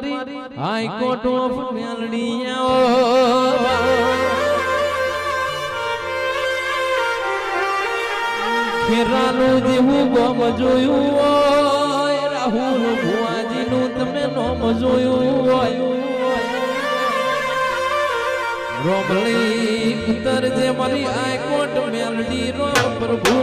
મારી high court of Meldi ખેરાનું જેવું ગમ જોયું હોય રાહુલ ભુવાજીનું તમે નોમ જોયું હોય રોમલી ઉત્તર જે મારી હાઈકોર્ટ મેલડી રો પ્રભુ